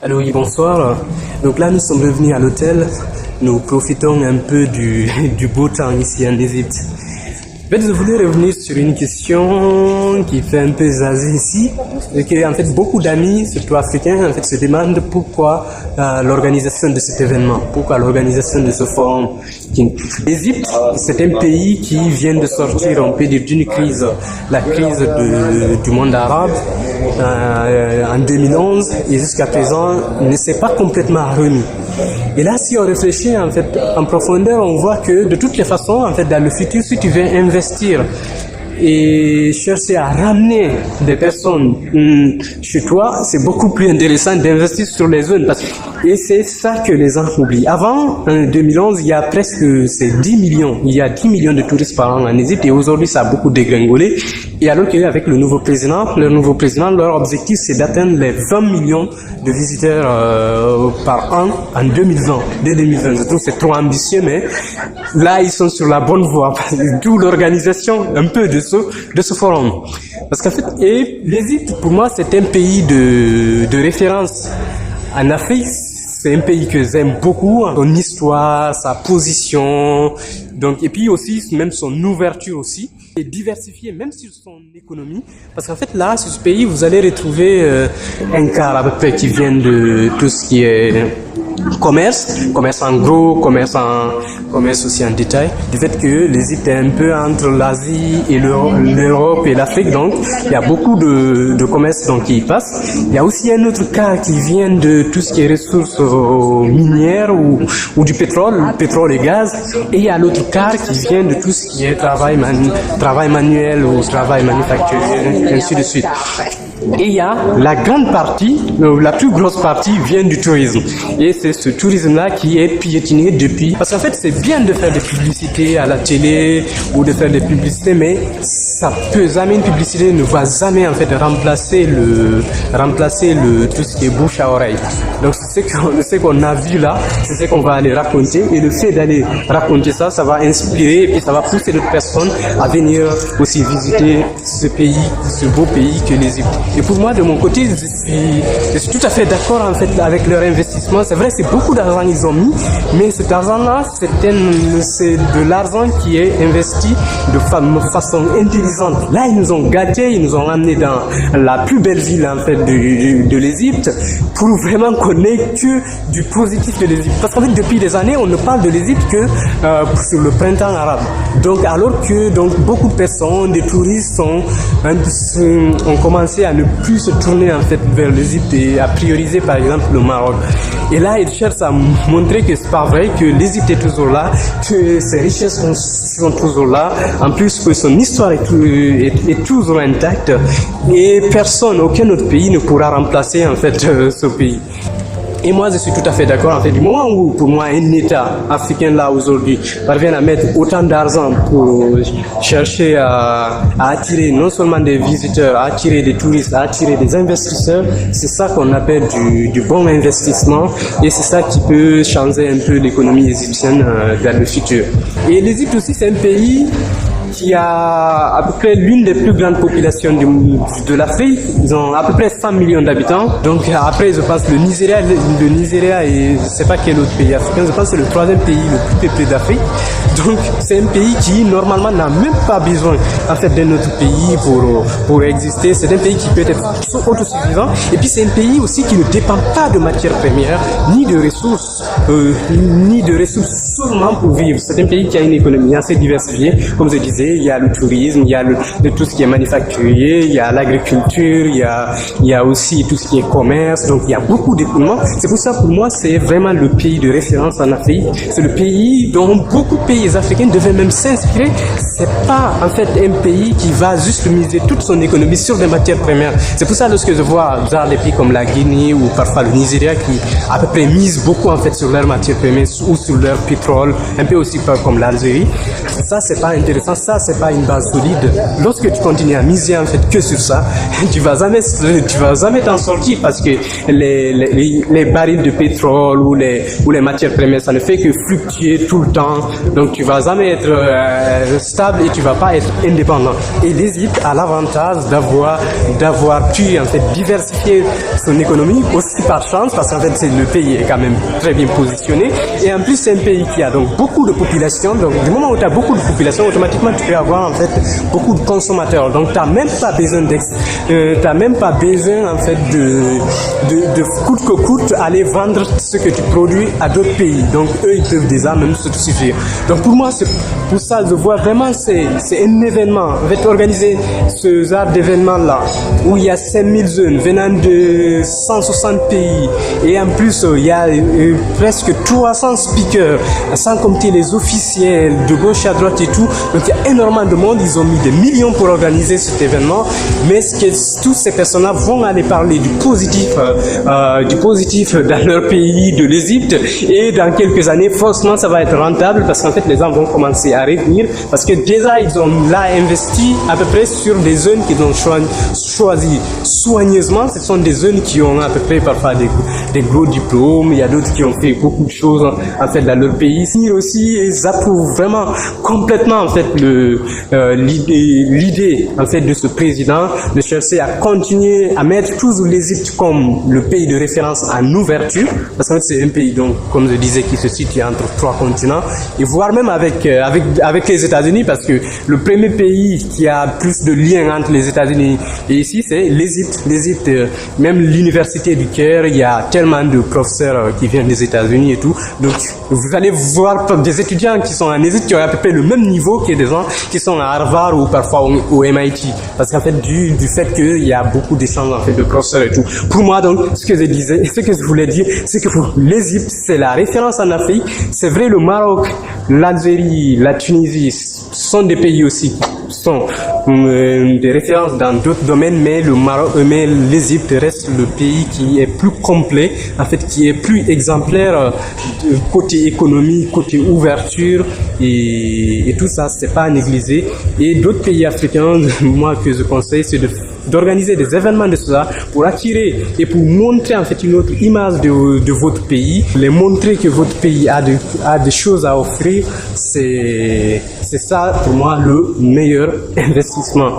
Allô, oui, bonsoir. Donc là, nous sommes revenus à l'hôtel. Nous profitons un peu du beau temps ici en Égypte. En fait, je voulais revenir sur une question qui fait un peu jaser ici, et que en fait beaucoup d'amis, surtout africains, en fait se demandent pourquoi l'organisation de cet événement, pourquoi l'organisation de ce forum. L'Égypte, c'est un pays qui vient de sortir, on peut dire, d'une crise, la crise du monde arabe en 2011, et jusqu'à présent ne s'est pas complètement remis. Et là, si on réfléchit en fait en profondeur, on voit que de toutes les façons, en fait, dans le futur, si tu veux investir et chercher à ramener des personnes chez toi, c'est beaucoup plus intéressant d'investir sur les zones. Et c'est ça que les gens oublient. Avant, en 2011, il y a presque 10 millions. Il y a 10 millions de touristes par an en Égypte et aujourd'hui, ça a beaucoup dégringolé. Et alors qu'avec le nouveau président, leur objectif, c'est d'atteindre les 20 millions de visiteurs par an en 2020. Dès 2020, je trouve que c'est trop ambitieux, mais là, ils sont sur la bonne voie. D'où l'organisation un peu de ce forum. Parce qu'en fait, l'Égypte, pour moi, c'est un pays de référence en Afrique. C'est un pays que j'aime beaucoup, son histoire, sa position, donc, et puis aussi, même son ouverture aussi, et diversifier même sur son économie. Parce qu'en fait, là, sur ce pays, vous allez retrouver un quart à peu près qui vient de tout ce qui est commerce en gros, commerce aussi en détail. Du fait que l'Égypte est un peu entre l'Asie et l'Europe et l'Afrique, donc il y a beaucoup de commerce donc qui y passe. Il y a aussi un autre cas qui vient de tout ce qui est ressources minières ou du pétrole et gaz. Et il y a l'autre cas qui vient de tout ce qui est travail manuel ou travail manufacturier, ainsi de suite. Et il y a la grande partie, la plus grosse partie vient du tourisme. Et c'est ce tourisme-là qui est piétiné depuis. Parce qu'en fait, c'est bien de faire des publicités à la télé ou de faire des publicités, mais ça peut jamais, une publicité ne va jamais en fait remplacer tout ce qui est bouche à oreille. Donc c'est ce qu'on a vu là, c'est ce qu'on va aller raconter. Et le fait d'aller raconter ça, ça va inspirer et puis ça va pousser d'autres personnes à venir aussi visiter ce pays, ce beau pays que l'Égypte. Et pour moi, de mon côté, je suis tout à fait d'accord en fait avec leur investissement. C'est vrai, c'est beaucoup d'argent qu'ils ont mis, mais cet argent-là, c'est de l'argent qui est investi de façon intelligente. Là, ils nous ont gâtés, ils nous ont ramenés dans la plus belle ville en fait de l'Égypte pour vraiment qu'on n'ait que du positif de l'Égypte. Parce qu'en fait, depuis des années, on ne parle de l'Égypte que sur le printemps arabe. Donc, alors que beaucoup de personnes, des touristes ont commencé à ne plus se tourner en fait vers l'Égypte et à prioriser par exemple le Maroc. Et là, ils cherchent à montrer que c'est pas vrai, que l'Égypte est toujours là, que ses richesses sont toujours là, en plus que son histoire est toujours intacte et aucun autre pays ne pourra remplacer en fait ce pays. Et moi, je suis tout à fait d'accord. En fait, du moment où, pour moi, un État africain là aujourd'hui parvient à mettre autant d'argent pour chercher à attirer non seulement des visiteurs, à attirer des touristes, à attirer des investisseurs, c'est ça qu'on appelle du bon investissement et c'est ça qui peut changer un peu l'économie égyptienne dans le futur. Et l'Égypte aussi, c'est un pays qui a à peu près l'une des plus grandes populations de l'Afrique. Ils ont à peu près 100 millions d'habitants. Donc après, je pense le Nigeria et je ne sais pas quel autre pays africain, je pense que c'est le troisième pays le plus peuplé d'Afrique. Donc c'est un pays qui normalement n'a même pas besoin en fait d'un autre pays pour exister. C'est un pays qui peut être autosuffisant. Et puis c'est un pays aussi qui ne dépend pas de matières premières, ni de ressources seulement pour vivre. C'est un pays qui a une économie assez diversifiée, comme je disais. Il y a le tourisme, il y a tout ce qui est manufacturier, il y a l'agriculture, il y a aussi tout ce qui est commerce. Donc il y a beaucoup d'éléments. C'est pour ça, pour moi, c'est vraiment le pays de référence en Afrique. C'est le pays dont beaucoup de pays africains devaient même s'inspirer. C'est pas en fait un pays qui va juste miser toute son économie sur des matières premières. C'est pour ça lorsque je vois des pays comme la Guinée ou parfois le Nigeria qui à peu près misent beaucoup en fait sur leurs matières premières ou sur leur pétrole, un peu aussi comme l'Algérie. Ça, c'est pas intéressant. ça, c'est pas une base solide, lorsque tu continues à miser en fait que sur ça, tu vas jamais t'en sortir parce que les barils de pétrole ou les matières premières, ça ne fait que fluctuer tout le temps. Donc tu vas jamais être stable et tu vas pas être indépendant. Et l'Égypte a l'avantage d'avoir pu en fait diversifier son économie aussi par chance, parce qu'en fait le pays est quand même très bien positionné. Et en plus c'est un pays qui a donc beaucoup de population. Donc du moment où tu as beaucoup de population, automatiquement tu peux avoir en fait beaucoup de consommateurs. Donc t'as même pas besoin en fait de coûte que coûte aller vendre ce que tu produis à d'autres pays. Donc eux ils peuvent déjà même se suffire. Donc pour moi c'est pour ça je vois vraiment c'est un événement. En fait organiser ce genre d'événement là où il y a 5000 jeunes venant de 160 pays et en plus il y a presque 300 speakers sans compter les officiels de gauche à droite et tout. Donc il y a énormément de monde, ils ont mis des millions pour organiser cet événement, mais tous ces personnes-là vont aller parler du positif dans leur pays, de l'Égypte, et dans quelques années, forcément ça va être rentable parce qu'en fait les gens vont commencer à revenir parce que déjà ils ont là investi à peu près sur des zones qu'ils ont choisi soigneusement. Ce sont des zones qui ont à peu près parfois des gros diplômes, il y a d'autres qui ont fait beaucoup de choses en fait dans leur pays. Aussi, ils approuvent vraiment complètement en fait l'idée en fait de ce président de chercher à continuer à mettre toujours l'Égypte comme le pays de référence en ouverture, parce que c'est un pays donc comme je disais qui se situe entre 3 continents, et voire même avec les États-Unis, parce que le premier pays qui a plus de liens entre les États-Unis et ici c'est l'Égypte. Même l'université du Caire, il y a tellement de professeurs qui viennent des États-Unis et tout, donc vous allez voir des étudiants qui sont en Égypte qui ont à peu près le même niveau que des gens qui sont à Harvard ou parfois au MIT, parce qu'en fait du fait qu'il y a beaucoup d'échanges en fait de professeurs et tout. Pour moi donc ce que je voulais dire, c'est que pour l'Égypte c'est la référence en Afrique. C'est vrai, le Maroc, l'Algérie, la Tunisie sont des pays aussi qui sont des références dans d'autres domaines, mais l'Égypte reste le pays qui est plus complet, en fait qui est plus exemplaire côté économie, côté ouverture et tout ça, c'est pas à négliger. Et d'autres pays africains, moi que je conseille, c'est d'organiser des événements de cela pour attirer et pour montrer en fait une autre image de votre pays, les montrer que votre pays a des choses à offrir. C'est ça pour moi le meilleur investissement.